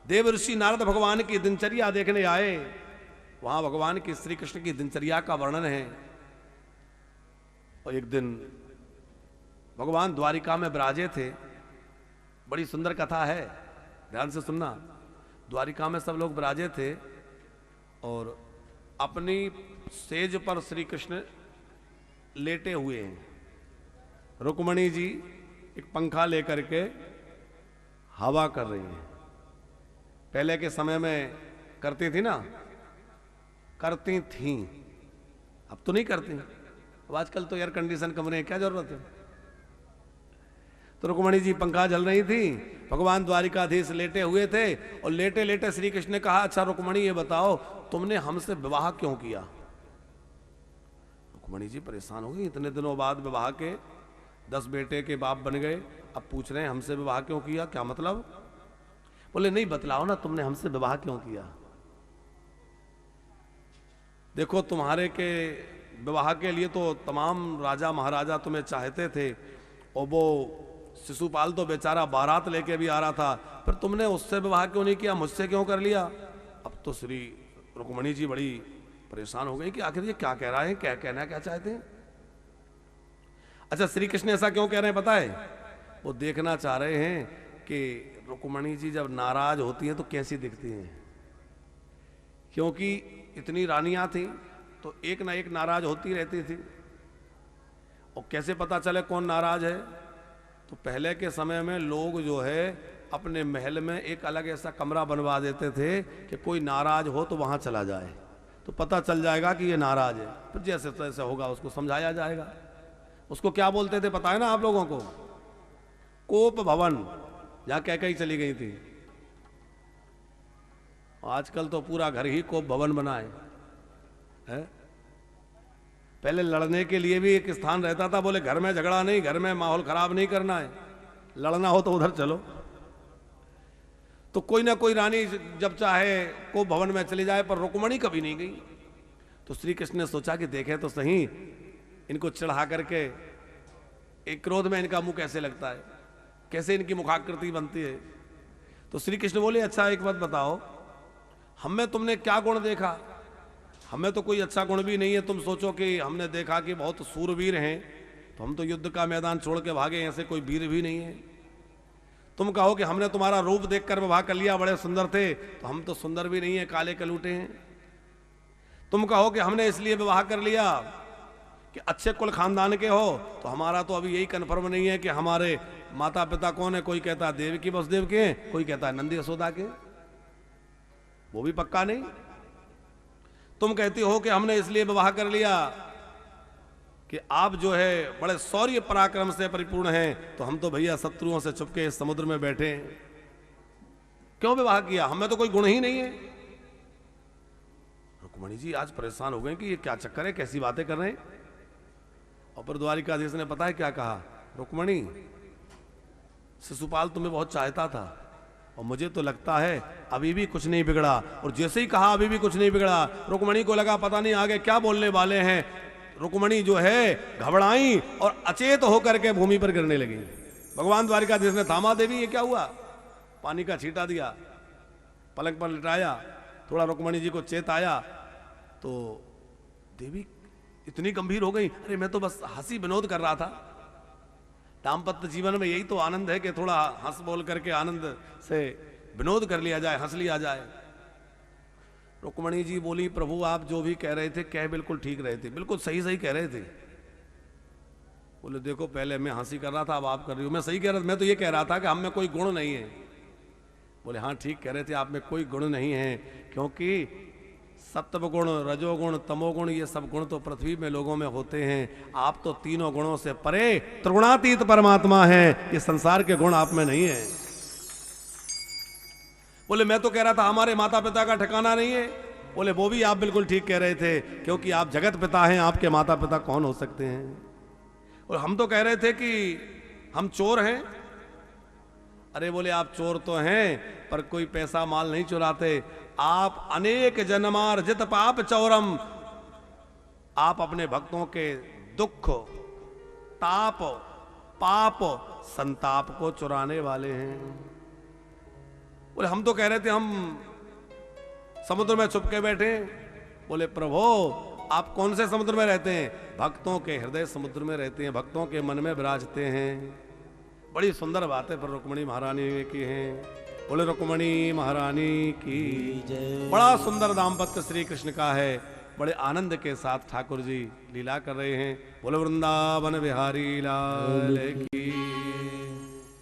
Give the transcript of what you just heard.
देव ऋषि नारद भगवान की दिनचर्या देखने आए। वहां भगवान की श्री कृष्ण की दिनचर्या का वर्णन है। और एक दिन भगवान द्वारिका में विराजे थे। बड़ी सुंदर कथा है, ध्यान से सुनना। द्वारिका में सब लोग विराजे थे और अपनी सेज पर श्री कृष्ण लेटे हुए हैं। रुक्मणी जी एक पंखा लेकर के हवा कर रही हैं। पहले के समय में करती थी ना, करती थी, अब तो नहीं करती। अब आजकल तो एयर कंडीशन कमरे हैं, क्या जरूरत है। तो रुक्मणी जी पंखा जल रही थी, भगवान द्वारिकाधीश लेटे हुए थे और लेटे लेटे श्री कृष्ण ने कहा, अच्छा रुक्मणी ये बताओ तुमने हमसे विवाह क्यों किया। रुक्मणी जी परेशान हो गई, इतने दिनों बाद विवाह के 10 बेटे के बाप बन गए, अब पूछ रहे हैं हमसे विवाह क्यों किया, क्या मतलब। बोले नहीं बतलाओ ना तुमने हमसे विवाह क्यों किया। देखो तुम्हारे के विवाह के लिए तो तमाम राजा महाराजा तुम्हें चाहते थे और वो शिशुपाल तो बेचारा बारात लेके भी आ रहा था, फिर तुमने उससे विवाह क्यों नहीं किया, मुझसे क्यों कर लिया। अब तो श्री रुक्मणी जी बड़ी परेशान हो गई कि आखिर ये क्या कह रहा है, क्या कहना क्या चाहते हैं। अच्छा श्री कृष्ण ऐसा क्यों कह रहे हैं पता है, वो देखना चाह रहे हैं कि रुक्मणी जी जब नाराज होती हैं तो कैसी दिखती हैं। क्योंकि इतनी रानियां थी तो एक ना एक नाराज होती रहती थी। और कैसे पता चले कौन नाराज है, तो पहले के समय में लोग जो है अपने महल में एक अलग ऐसा कमरा बनवा देते थे कि कोई नाराज हो तो वहां चला जाए, तो पता चल जाएगा कि ये नाराज है। फिर जैसे तैसे होगा उसको समझाया जाएगा। उसको क्या बोलते थे पता है ना आप लोगों को, कोप भवन, जहां कह कही चली गई थी। आजकल तो पूरा घर ही कोप भवन बना है। पहले लड़ने के लिए भी एक स्थान रहता था, बोले घर में झगड़ा नहीं, घर में माहौल खराब नहीं करना है, लड़ना हो तो उधर चलो। तो कोई ना कोई रानी जब चाहे कोप भवन में चली जाए, पर रुक्मणी कभी नहीं गई। तो श्री कृष्ण ने सोचा कि देखे तो सही इनको चढ़ा करके एक क्रोध में इनका मुंह कैसे लगता है, कैसे इनकी मुखाकृति बनती है। तो श्री कृष्ण बोले अच्छा एक बात बताओ, हमें तुमने क्या गुण देखा। हमें तो कोई अच्छा गुण भी नहीं है। तुम सोचो कि हमने देखा कि बहुत सूरवीर हैं, तो हम तो युद्ध का मैदान छोड़ के भागे, ऐसे कोई वीर भी नहीं है। तुम कहो कि हमने तुम्हारा रूप देखकर विवाह कर लिया, बड़े सुंदर थे, तो हम तो सुंदर भी नहीं है, काले कलूटे हैं। तुम कहो कि हमने इसलिए विवाह कर लिया कि अच्छे कुल खानदान के हो, तो हमारा तो अभी यही कन्फर्म नहीं है कि हमारे माता पिता कौन है। कोई कहता है देवकी वसुदेव के हैं, कोई कहता है नंदी यशोदा के, वो भी पक्का नहीं। तुम कहती हो कि हमने इसलिए विवाह कर लिया कि आप जो है बड़े शौर्य पराक्रम से परिपूर्ण हैं, तो हम तो भैया शत्रुओं से छुपके इस समुद्र में बैठे हैं। क्यों विवाह किया, हमें तो कोई गुण ही नहीं है। रुक्मणी जी आज परेशान हो गए कि ये क्या चक्कर है, कैसी बातें कर रहे हैं। और पर द्वारिकाधीश ने पता है क्या कहा, रुक्मणी शिशुपाल तुम्हें बहुत चाहता था और मुझे तो लगता है अभी भी कुछ नहीं बिगड़ा। और जैसे ही कहा अभी भी कुछ नहीं बिगड़ा, रुक्मणी को लगा पता नहीं आगे क्या बोलने वाले हैं। रुक्मणी जो है घबराई और अचेत होकर के भूमि पर गिरने लगी। भगवान द्वारिकाधीश ने थामा, देवी ये क्या हुआ, पानी का छींटा दिया, पलंग पर लिटाया, थोड़ा रुक्मणी जी को चेत आया, तो देवी इतनी गंभीर हो गई, अरे मैं तो बस हंसी विनोद कर रहा था। दाम्पत्य जीवन में यही तो आनंद है कि थोड़ा हंस बोल करके आनंद से विनोद कर लिया जाए, हंस लिया जाए। रुक्मणी जी बोली, प्रभु आप जो भी कह रहे थे कह बिल्कुल ठीक रहे थे, बिल्कुल सही सही कह रहे थे। बोले देखो पहले मैं हंसी कर रहा था, अब आप कर रही हो। मैं सही कह रहा था, मैं तो ये कह रहा था कि हम में कोई गुण नहीं है। बोले हाँ ठीक कह रहे थे, आप में कोई गुण नहीं है, क्योंकि सत्व गुण, रजोगुण, तमोगुण, ये सब गुण तो पृथ्वी में लोगों में होते हैं। आप तो तीनों गुणों से परे त्रिगुणातीत परमात्मा हैं, ये संसार के गुण आप में नहीं है। बोले मैं तो कह रहा था हमारे माता पिता का ठिकाना नहीं है। बोले वो भी आप बिल्कुल ठीक कह रहे थे, क्योंकि आप जगत पिता हैं, आपके माता पिता कौन हो सकते हैं। और हम तो कह रहे थे कि हम चोर हैं। अरे बोले आप चोर तो हैं पर कोई पैसा माल नहीं चुराते, आप अनेक जन्मार्जित पाप चौरम, आप अपने भक्तों के दुख, ताप, पाप, संताप को चुराने वाले हैं। बोले हम तो कह रहे थे हम समुद्र में छुप के बैठे। बोले प्रभु आप कौन से समुद्र में रहते हैं? भक्तों के हृदय समुद्र में रहते हैं, भक्तों के मन में विराजते हैं। बड़ी सुंदर बातें पर रुक्मिणी महारानी की हैं। बोले रुक्मिणी महारानी की जय। बड़ा सुंदर दाम्पत्य श्री कृष्ण का है। बड़े आनंद के साथ ठाकुर जी लीला कर रहे हैं। बोले वृंदावन बिहारी लाल की।